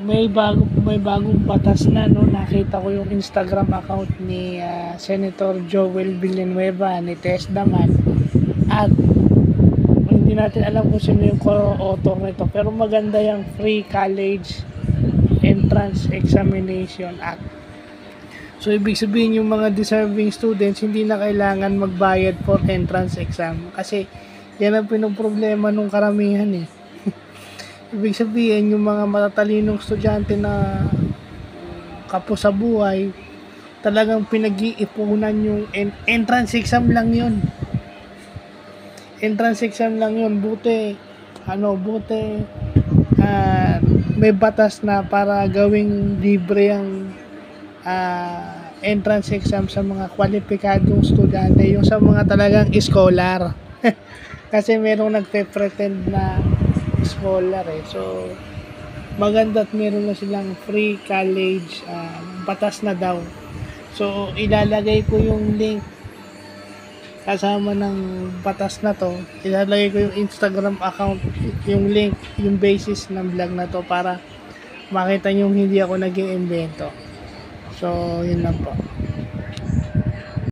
may bagong batas na, no. Nakita ko yung Instagram account ni Senator Joel Villanueva ni TESDA man, at hindi natin alam kung sino yung co-author nito, pero maganda yung Free College Entrance Examination Act. So ibig sabihin yung mga deserving students hindi na kailangan magbayad for entrance exam, kasi yan ang pinoproblema nung karamihan eh. Ibig sabihin yung mga matatalinong estudyante na kapos sa buhay, talagang pinag-iipunan yung entrance exam lang yun. Entrance exam lang yun. Buti may batas na para gawing libre ang entrance exam sa mga kwalipikadong estudyante, yung sa mga talagang scholar. Kasi merong nagpe-pretend na scholar eh. So maganda at meron na silang free college, batas na daw. So ilalagay ko yung link kasama ng batas na to. Ilalagay ko yung Instagram account, yung link, yung basis ng vlog na to, para makita nyo hindi ako nag-iimbento. So yun lang po.